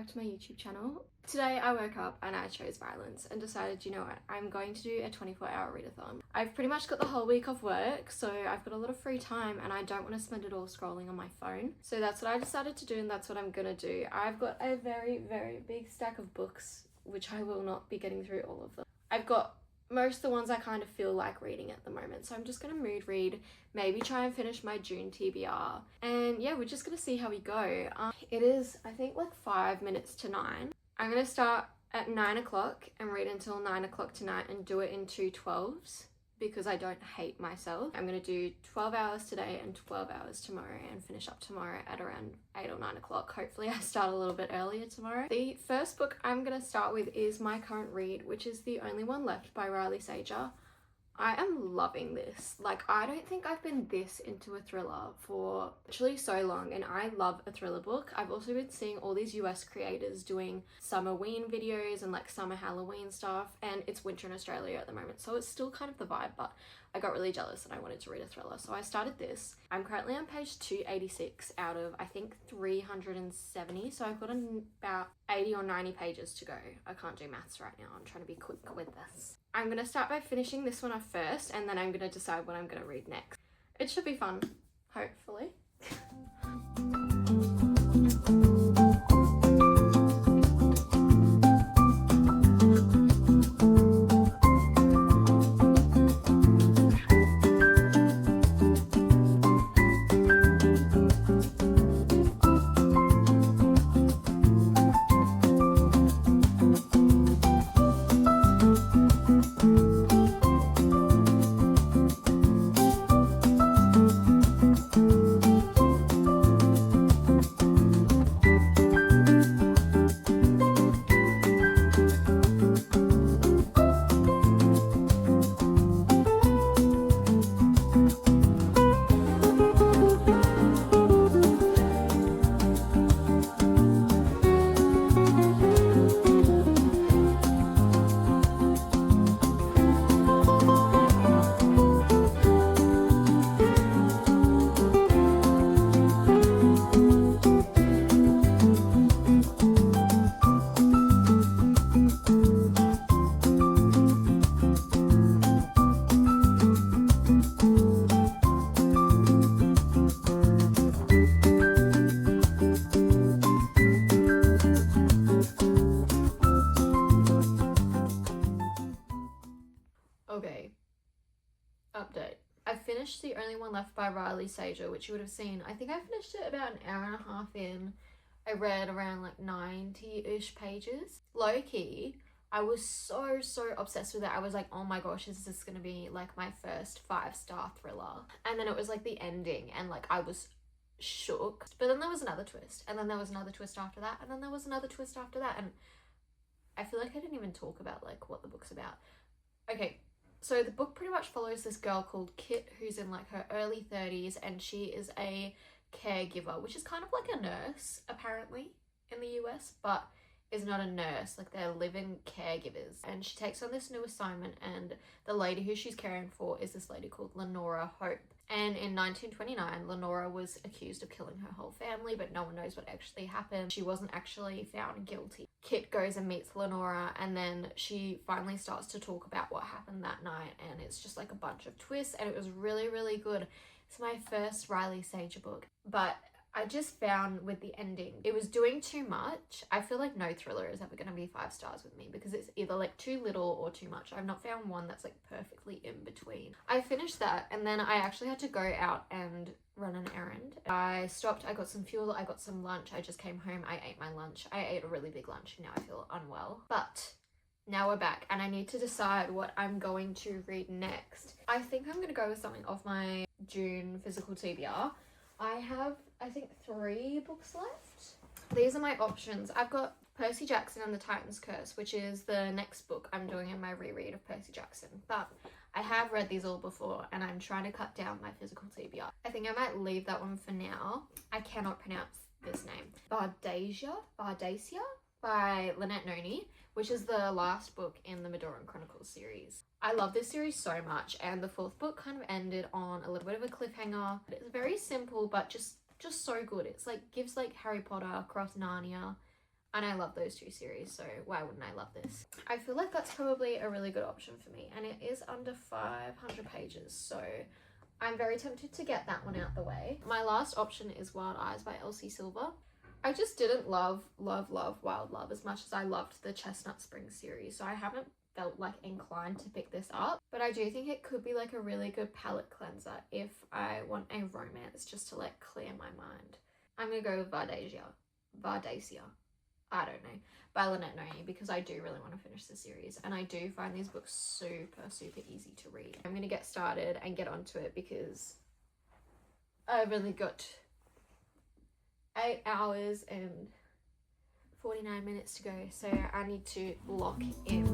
back to my YouTube channel. Today I woke up and I chose violence and decided, you know what, I'm going to do a 24-hour readathon. I've pretty much got the whole week off work, so I've got a lot of free time and I don't want to spend it all scrolling on my phone. So that's what I decided to do, and that's what I'm gonna do. I've got a very, very big stack of books, which I will not be getting through all of them. I've got most of the ones I kind of feel like reading at the moment, so I'm just gonna mood read, maybe try and finish my June TBR, and yeah, we're just gonna see how we go. It is, I think, like 5 minutes to 9. I'm gonna start at 9 o'clock and read until 9 o'clock tonight and do it in 2 12s because I don't hate myself. I'm gonna do 12 hours today and 12 hours tomorrow and finish up tomorrow at around 8 or 9 o'clock. Hopefully I start a little bit earlier tomorrow. The first book I'm gonna start with is my current read, which is The Only One Left by Riley Sager. I am loving this. Like, I don't think I've been this into a thriller for literally so long, and I love a thriller book. I've also been seeing all these US creators doing summerween videos and like summer Halloween stuff, and it's winter in Australia at the moment, so it's still kind of the vibe, but I got really jealous and I wanted to read a thriller, so I started this. I'm currently on page 286 out of, I think, 370, so I've got about 80 or 90 pages to go. I can't do maths right now, I'm trying to be quick with this. I'm going to start by finishing this one off first, and then I'm going to decide what I'm going to read next. It should be fun, hopefully. Okay, update. I finished The Only One Left by Riley Sager, which you would have seen. I think I finished it about an hour and a half in. I read around like 90-ish pages. Low-key, I was so obsessed with it. I was like, oh my gosh, is this gonna be like my first 5-star thriller? And then it was like the ending, and like I was shook. But then there was another twist, and then there was another twist after that, and then there was another twist after that, and I feel like I didn't even talk about like what the book's about. Okay. So the book pretty much follows this girl called Kit, who's in like her early 30s, and she is a caregiver, which is kind of like a nurse apparently in the US, but is not a nurse. Like, they're live-in caregivers. And she takes on this new assignment, and the lady who she's caring for is this lady called Lenora Hope. And in 1929, Lenora was accused of killing her whole family, but no one knows what actually happened. She wasn't actually found guilty. Kit goes and meets Lenora, and then she finally starts to talk about what happened that night, and it's just like a bunch of twists, and it was really good. It's my first Riley Sager book, but I just found with the ending, it was doing too much. I feel like no thriller is ever going to be 5 stars with me because it's either like too little or too much. I've not found one that's like perfectly in between. I finished that, and then I actually had to go out and run an errand. I stopped, I got some fuel, I got some lunch, I just came home, I ate my lunch. I ate a really big lunch and now I feel unwell. But now we're back and I need to decide what I'm going to read next. I think I'm going to go with something off my June physical TBR. I have, I think, 3 books left. These are my options. I've got Percy Jackson and the Titan's Curse, which is the next book I'm doing in my reread of Percy Jackson. But I have read these all before and I'm trying to cut down my physical TBR. I think I might leave that one for now. I cannot pronounce this name. Bardacia by Lynette Noni, which is the last book in the Madoran Chronicles series. I love this series so much, and the 4th book kind of ended on a little bit of a cliffhanger. It's very simple, but just so good. It's like, gives like Harry Potter cross Narnia. And I love those two series, so why wouldn't I love this? I feel like that's probably a really good option for me, and it is under 500 pages, so I'm very tempted to get that one out the way. My last option is Wild Eyes by Elsie Silver. I just didn't love Wild Love as much as I loved the Chestnut Springs series, so I haven't felt like inclined to pick this up, but I do think it could be like a really good palette cleanser if I want a romance just to like clear my mind. I'm gonna go with Vardacia, I don't know, by Lynette Noni, because I do really want to finish the series, and I do find these books super easy to read. I'm gonna get started and get onto it because I've only got 8 hours and 49 minutes to go, so I need to lock in.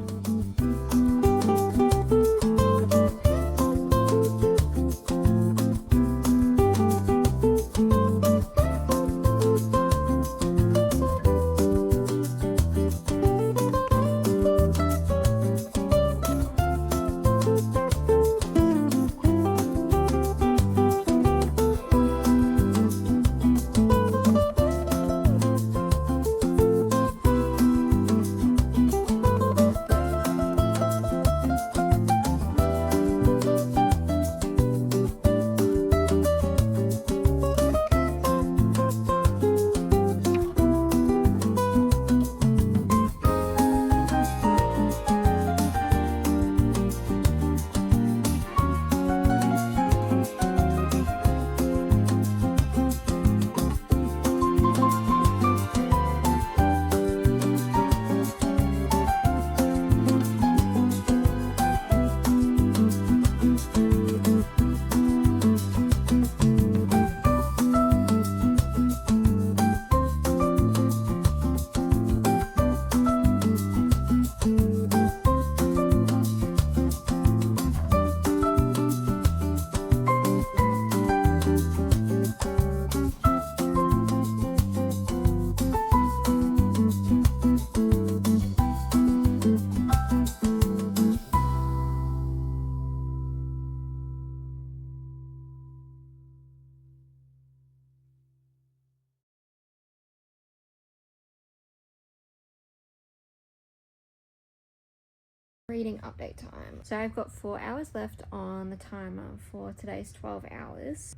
Reading update time. So I've got 4 hours left on the timer for today's 12 hours.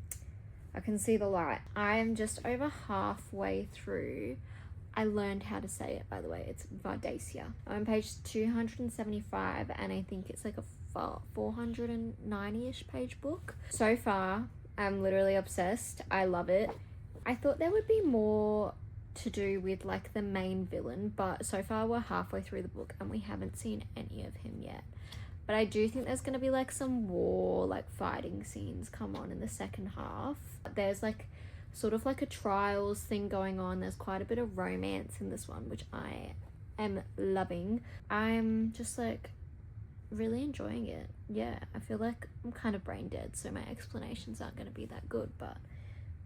I can see the light. I am just over halfway through. I learned how to say it, by the way. It's Vardacia. I'm on page 275, and I think it's like a 490-ish page book. So far, I'm literally obsessed. I love it. I thought there would be more to do with like the main villain, but so far we're halfway through the book and we haven't seen any of him yet. But I do think there's going to be like some war, like fighting scenes come on in the second half. There's like sort of like a trials thing going on. There's quite a bit of romance in this one, which I am loving. I'm just like really enjoying it. Yeah, I feel like I'm kind of brain dead, so my explanations aren't going to be that good, but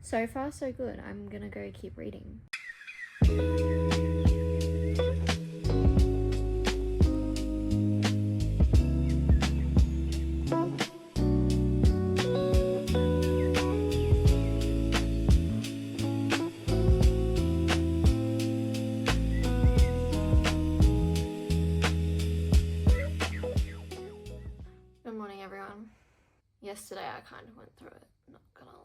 so far so good. I'm gonna go keep reading. Good morning, everyone. Yesterday I kind of went through it, not gonna lie.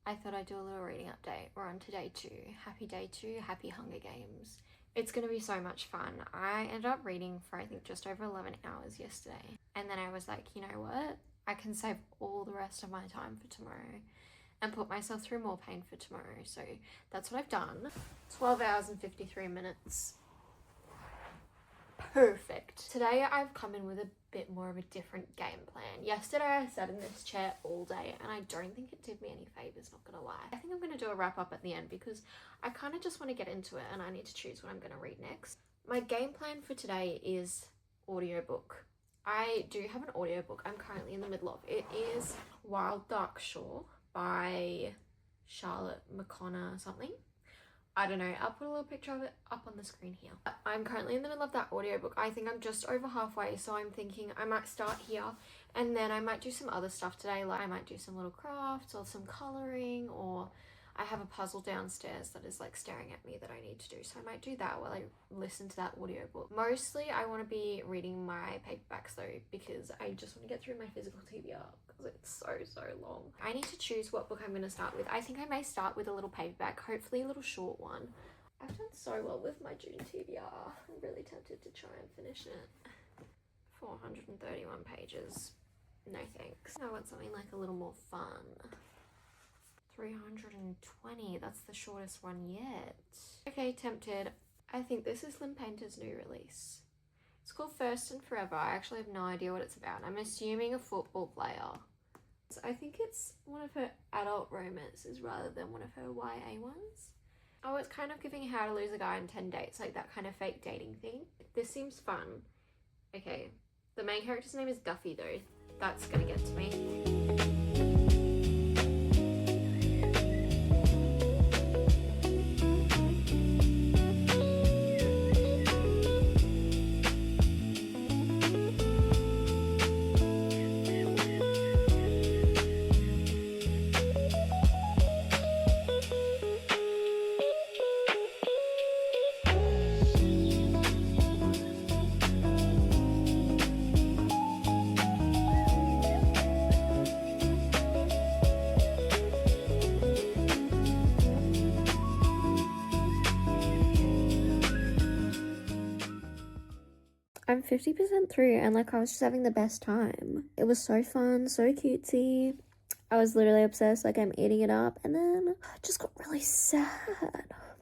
I thought I'd do a little reading update. We're on to day 2. Happy day 2, happy Hunger Games. It's gonna be so much fun. I ended up reading for I think just over 11 hours yesterday. And then I was like, you know what? I can save all the rest of my time for tomorrow and put myself through more pain for tomorrow. So that's what I've done. 12 hours and 53 minutes. Perfect. Today I've come in with a bit more of a different game plan. Yesterday I sat in this chair all day and I don't think it did me any favors, not gonna lie. I think I'm gonna do a wrap up at the end because I kind of just want to get into it and I need to choose what I'm gonna read next. My game plan for today is audiobook. I do have an audiobook I'm currently in the middle of. It is Wild Dark Shore by Charlotte McConnor something. I don't know, I'll put a little picture of it up on the screen here. I'm currently in the middle of that audiobook. I think I'm just over halfway, so I'm thinking I might start here and then I might do some other stuff today. Like I might do some little crafts or some colouring, or I have a puzzle downstairs that is like staring at me that I need to do, so I might do that while I listen to that audiobook. Mostly I want to be reading my paperbacks though, because I just want to get through my physical TBR because it's so long. I need to choose what book I'm going to start with. I think I may start with a little paperback, hopefully a little short one. I've done so well with my June TBR. I'm really tempted to try and finish it. 431 pages. No thanks. I want something like a little more fun. 320, that's the shortest one yet. Okay, tempted. I think this is Lynn Painter's new release. It's called First and Forever. I actually have no idea what it's about. I'm assuming a football player. So I think it's one of her adult romances rather than one of her YA ones. Oh, it's kind of giving How to Lose a Guy in 10 Dates, like that kind of fake dating thing. This seems fun. Okay, the main character's name is Guffy though. That's gonna get to me. I'm 50% through and like I was just having the best time. It was so fun, so cutesy. I was literally obsessed, like I'm eating it up, and then I just got really sad.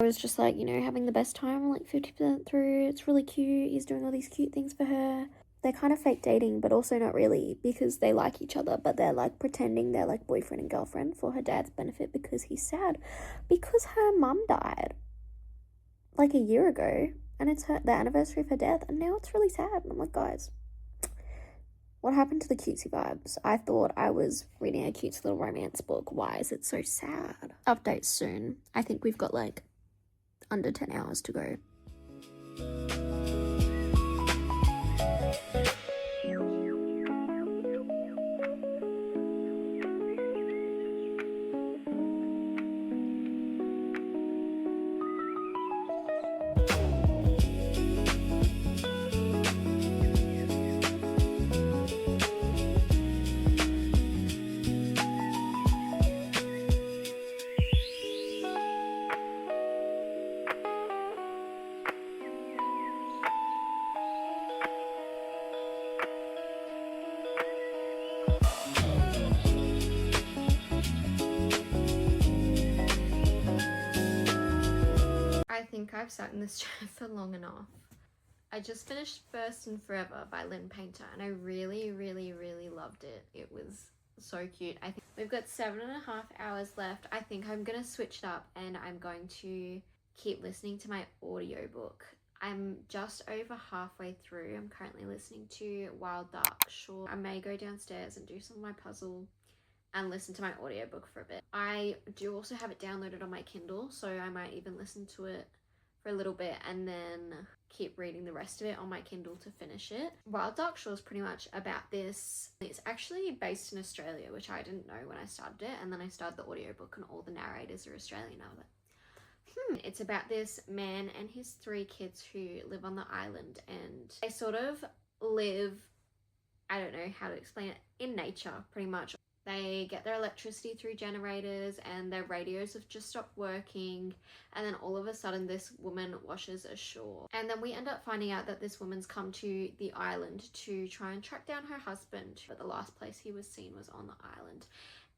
I was just like, you know, having the best time. I'm like 50% through. It's really cute. He's doing all these cute things for her. They're kind of fake dating, but also not really, because they like each other, but they're like pretending they're like boyfriend and girlfriend for her dad's benefit because he's sad because her mum died like a year ago. And it's the anniversary of her death, and now it's really sad. And I'm like, guys, what happened to the cutesy vibes? I thought I was reading a cute little romance book. Why is it so sad? Updates soon. I think we've got like under 10 hours to go. I think I've sat in this chair for long enough. I just finished First and Forever by Lynn Painter, and I really loved it. It was so cute. I think we've got 7.5 hours left. I think I'm gonna switch it up and I'm going to keep listening to my audiobook. I'm just over halfway through. I'm currently listening to Wild Dark Shore. I may go downstairs and do some of my puzzle and listen to my audiobook for a bit. I do also have it downloaded on my Kindle, so I might even listen to it for a little bit and then keep reading the rest of it on my Kindle to finish it. Wild Dark Shore is pretty much about this. It's actually based in Australia, which I didn't know when I started it, and then I started the audiobook and all the narrators are Australian. I was like, It's about this man and his 3 kids who live on the island, and they sort of live, I don't know how to explain it, in nature pretty much. They get their electricity through generators and their radios have just stopped working, and then all of a sudden this woman washes ashore. And then we end up finding out that this woman's come to the island to try and track down her husband, but the last place he was seen was on the island.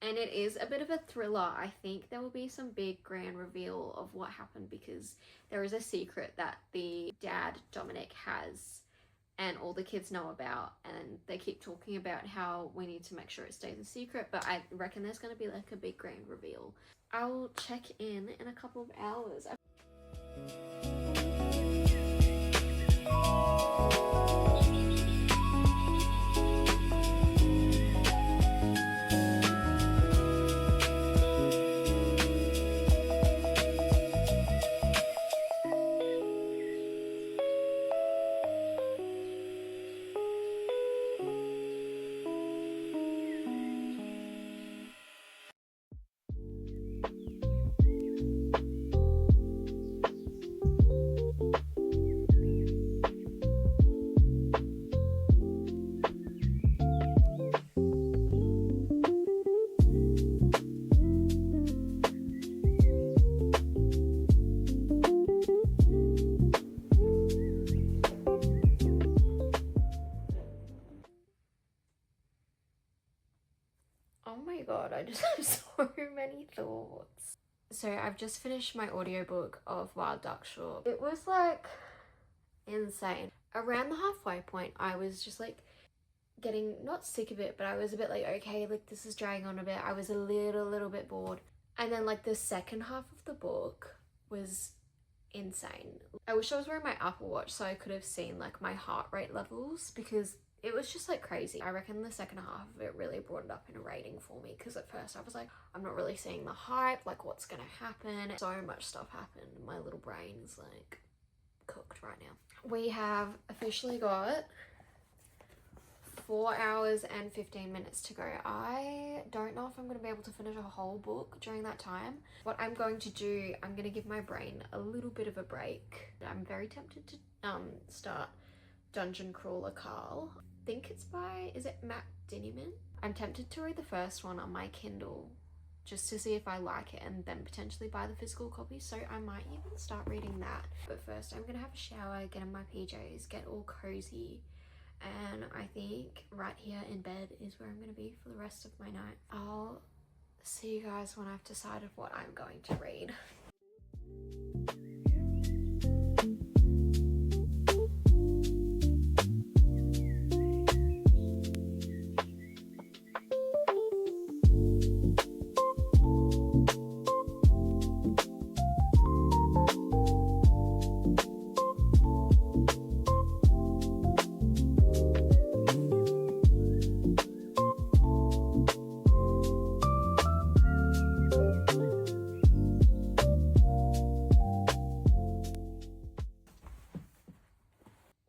And it is a bit of a thriller. I think there will be some big grand reveal of what happened, because there is a secret that the dad, Dominic, has and all the kids know about, and they keep talking about how we need to make sure it stays a secret, but I reckon there's going to be like a big grand reveal. I'll check in a couple of hours. Oh my god, I just have so many thoughts. So I've just finished my audiobook of Wild Duck Short. It was like insane. Around the halfway point, I was just like getting not sick of it, but I was a bit like, okay, like this is dragging on a bit. I was a little bit bored. And then like the second half of the book was insane. I wish I was wearing my Apple Watch so I could have seen like my heart rate levels, because it was just like crazy. I reckon the second half of it really brought it up in a rating for me, because at first I was like, I'm not really seeing the hype, like what's gonna happen. So much stuff happened. My little brain is like cooked right now. We have officially got 4 hours and 15 minutes to go. I don't know if I'm going to be able to finish a whole book during that time. What I'm going to do, I'm going to give my brain a little bit of a break. I'm very tempted to start Dungeon Crawler Carl. I think it's by, is it Matt Dinniman? I'm tempted to read the first one on my Kindle just to see if I like it, and then potentially buy the physical copy, so I might even start reading that. But first I'm gonna have a shower, get in my PJs, get all cozy, and I think right here in bed is where I'm gonna be for the rest of my night. I'll see you guys when I've decided what I'm going to read.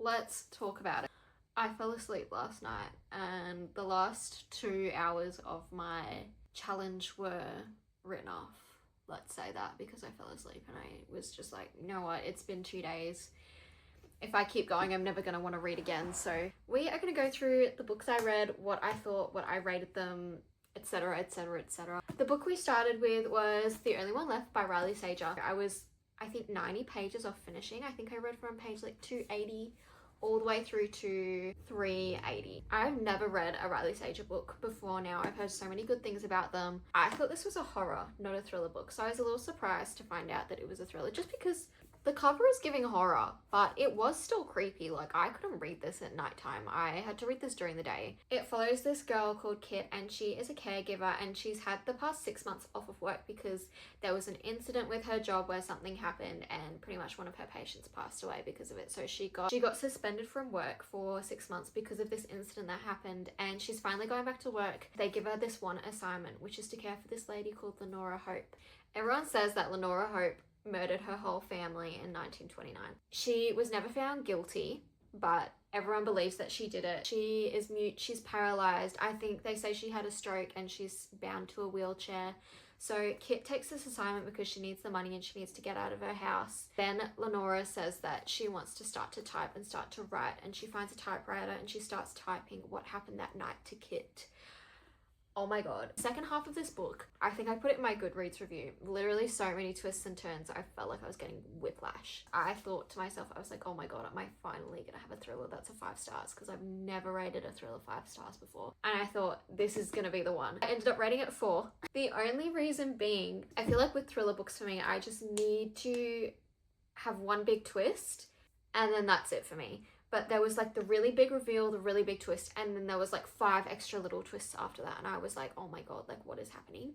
Let's talk about it. I fell asleep last night, and the last 2 hours of my challenge were written off. Let's say that, because I fell asleep and I was just like, you know what, it's been 2 days. If I keep going, I'm never going to want to read again. So we are going to go through the books I read, what I thought, what I rated them, etc, etc, etc. The book we started with was The Only One Left by Riley Sager. I was, I think, 90 pages off finishing. I think I read from page like 280 all the way through to 380. I've never read a Riley Sager book before now. I've heard so many good things about them. I thought this was a horror, not a thriller book, so I was a little surprised to find out that it was a thriller, just because the cover is giving horror, but it was still creepy. Like, I couldn't read this at nighttime. I had to read this during the day. It follows this girl called Kit, and she is a caregiver, and she's had the past 6 months off of work because there was an incident with her job where something happened and pretty much one of her patients passed away because of it. So she got suspended from work for 6 months because of this incident that happened, and she's finally going back to work. They give her this one assignment, which is to care for this lady called Lenora Hope. Everyone says that Lenora Hope murdered her whole family in 1929. She was never found guilty, but everyone believes that she did it. She is mute, she's paralyzed. I think they say she had a stroke and she's bound to a wheelchair. So Kit takes this assignment because she needs the money and she needs to get out of her house. Then Lenora says that she wants to start to type and start to write, and she finds a typewriter and she starts typing what happened that night to Kit. Oh my god. Second half of this book, I think I put it in my Goodreads review. Literally so many twists and turns. I felt like I was getting whiplash. I thought to myself, I was like, oh my god, am I finally gonna have a thriller that's a 5 stars? Because I've never rated a thriller 5 stars before. And I thought, this is gonna be the one. I ended up rating it 4. The only reason being, I feel like with thriller books for me, I just need to have one big twist and then that's it for me. But there was like the really big reveal, the really big twist, and then there was like 5 extra little twists after that, and I was like, oh my god, like what is happening?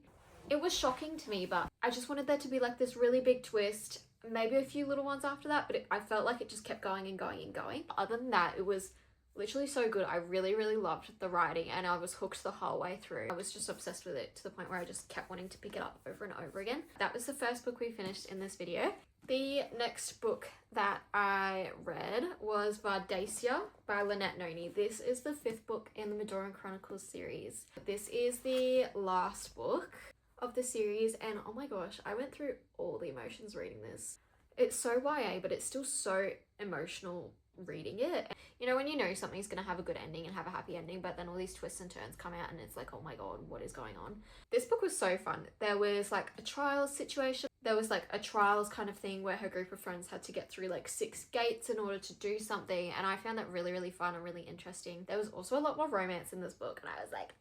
It was shocking to me, but I just wanted there to be like this really big twist, maybe a few little ones after that, but I felt like it just kept going and going and going. Other than that, it was literally so good. I really loved the writing, and I was hooked the whole way through. I was just obsessed with it to the point where I just kept wanting to pick it up over and over again. That was the first book we finished in this video. The next book that I read was Vardacia by Lynette Noni. This is the 5th book in the Madoran Chronicles series. This is the last book of the series, and oh my gosh, I went through all the emotions reading this. It's so YA, but it's still so emotional reading it. You know, when you know something's gonna have a good ending and have a happy ending, but then all these twists and turns come out and it's like, oh my god, what is going on? This book was so fun. There was like a trials situation. There was like a trials kind of thing where her group of friends had to get through like 6 gates in order to do something, and I found that really fun and really interesting. There was also a lot more romance in this book, and I was like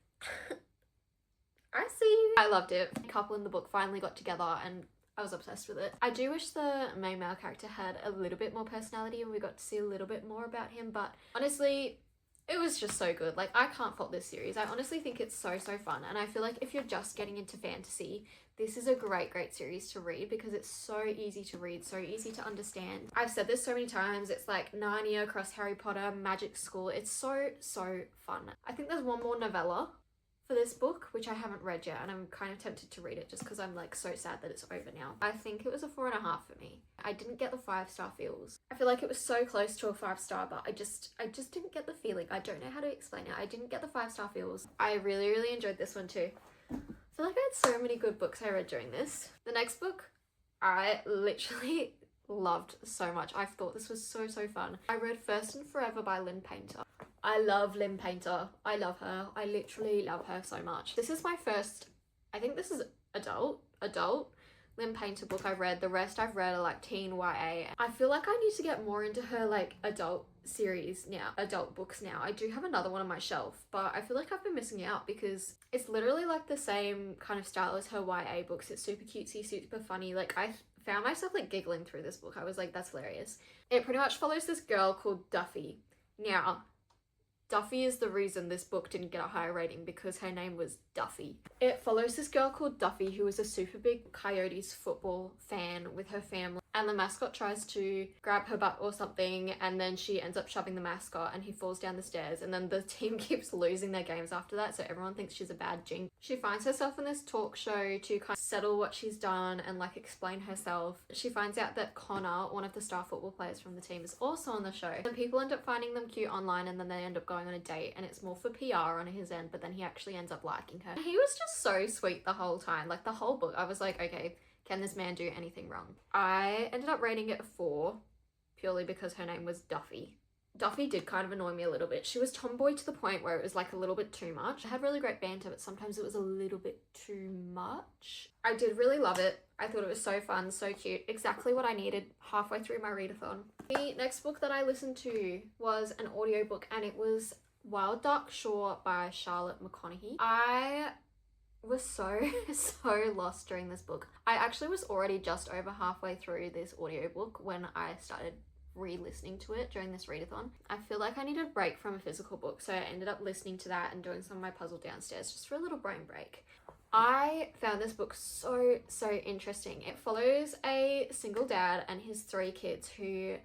I see you. I loved it. A couple in the book finally got together and I was obsessed with it. I do wish the main male character had a little bit more personality and we got to see a little bit more about him, but honestly, it was just so good. Like, I can't fault this series. I honestly think it's so fun, and I feel like if you're just getting into fantasy, this is a great series to read because it's so easy to read, so easy to understand. I've said this so many times, it's like Narnia cross Harry Potter, Magic School. It's so fun. I think there's one more novella for this book, which I haven't read yet, and I'm kind of tempted to read it just because I'm like so sad that it's over now. I think it was a 4.5 for me. I didn't get the 5-star feels. I feel like it was so close to a 5-star, but I just didn't get the feeling. I don't know how to explain it. I didn't get the 5-star feels. I really enjoyed this one too. I feel like I had so many good books I read during this. The next book, I literally loved so much. I thought this was so fun. I read First and Forever by Lynn Painter. I love Lynn Painter. I love her. I literally love her so much. This is my first, I think this is adult Lynn Painter book I've read. The rest I've read are like teen YA. I feel like I need to get more into her like adult series now, adult books now. I do have another one on my shelf, but I feel like I've been missing out because it's literally like the same kind of style as her YA books. It's super cutesy, super funny. Like, I found myself like giggling through this book. I was like, that's hilarious. It pretty much follows this girl called Duffy. Now, Duffy is the reason this book didn't get a higher rating because her name was Duffy. It follows this girl called Duffy who is a super big Coyotes football fan with her family, and the mascot tries to grab her butt or something, and then she ends up shoving the mascot and he falls down the stairs, and then the team keeps losing their games after that, so everyone thinks she's a bad jinx. She finds herself in this talk show to kind of settle what she's done and like explain herself. She finds out that Connor, one of the star football players from the team, is also on the show, and people end up finding them cute online, and then they end up going on a date, and it's more for PR on his end, but then he actually ends up liking her. He was just so sweet the whole time. Like, the whole book, I was like, okay, can this man do anything wrong? I ended up rating it a 4 purely because her name was Duffy. Duffy did kind of annoy me a little bit. She was tomboy to the point where it was like a little bit too much. I had really great banter, but sometimes it was a little bit too much. I did really love it. I thought it was so fun, so cute. Exactly what I needed halfway through my readathon. The next book that I listened to was an audiobook, and it was Wild Dark Shore by Charlotte McConaughey. I was so lost during this book. I actually was already just over halfway through this audiobook when I started re-listening to it during this readathon. I feel like I needed a break from a physical book, so I ended up listening to that and doing some of my puzzle downstairs just for a little brain break. I found this book so interesting. It follows a single dad and his 3 kids who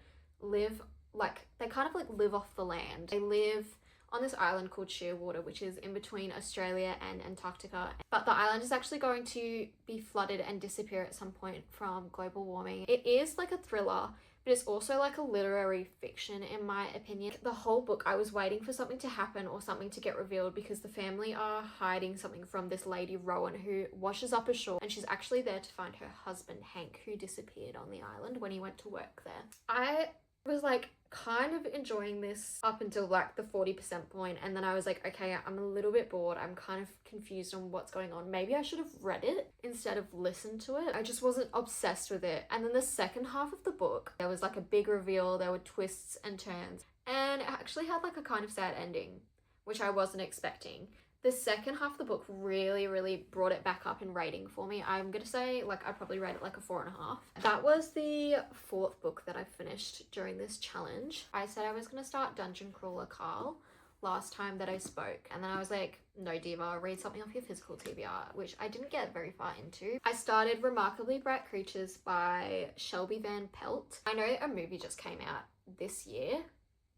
live like, they kind of like live off the land. They live on this island called Shearwater, which is in between Australia and Antarctica. But the island is actually going to be flooded and disappear at some point from global warming. It is like a thriller, but it's also like a literary fiction in my opinion. The whole book I was waiting for something to happen or something to get revealed because the family are hiding something from this lady Rowan who washes up ashore, and she's actually there to find her husband Hank, who disappeared on the island when he went to work there. I was like kind of enjoying this up until like the 40% point, and then I was like, okay, I'm a little bit bored. I'm kind of confused on what's going on. Maybe I should have read it instead of listened to it. I just wasn't obsessed with it. And then the second half of the book, there was like a big reveal. There were twists and turns, and it actually had like a kind of sad ending, which I wasn't expecting. The second half of the book really brought it back up in rating for me. I'm gonna say like I probably read it like a 4.5. That was the 4th book that I finished during this challenge. I said I was gonna start Dungeon Crawler Carl last time that I spoke, and then I was like, no diva, read something off your physical TBR, which I didn't get very far into. I started Remarkably Bright Creatures by Shelby Van Pelt. I know a movie just came out this year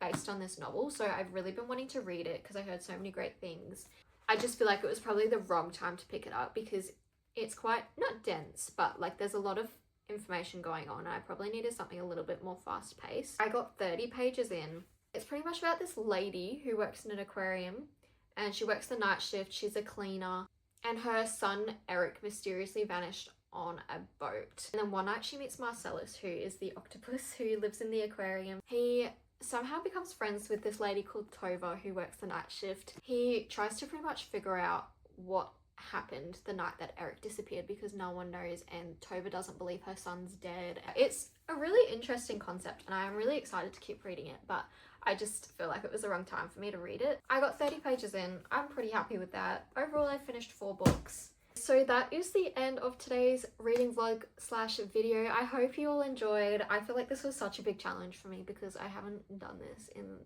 based on this novel, so I've really been wanting to read it because I heard so many great things. I just feel like it was probably the wrong time to pick it up because it's quite, not dense, but like there's a lot of information going on. I probably needed something a little bit more fast paced. I got 30 pages in. It's pretty much about this lady who works in an aquarium, and she works the night shift. She's a cleaner, and her son Eric mysteriously vanished on a boat. And then one night she meets Marcellus, who is the octopus who lives in the aquarium. He somehow becomes friends with this lady called Tova who works the night shift. He tries to pretty much figure out what happened the night that Eric disappeared, because no one knows and Tova doesn't believe her son's dead. It's a really interesting concept and I am really excited to keep reading it, but I just feel like it was the wrong time for me to read it. I got 30 pages in. I'm pretty happy with that. Overall, I finished 4 books. So that is the end of today's reading vlog slash video. I hope you all enjoyed. I feel like this was such a big challenge for me because I haven't done this in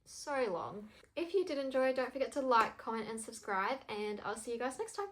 so long. If you did enjoy, don't forget to like, comment and subscribe, and I'll see you guys next time.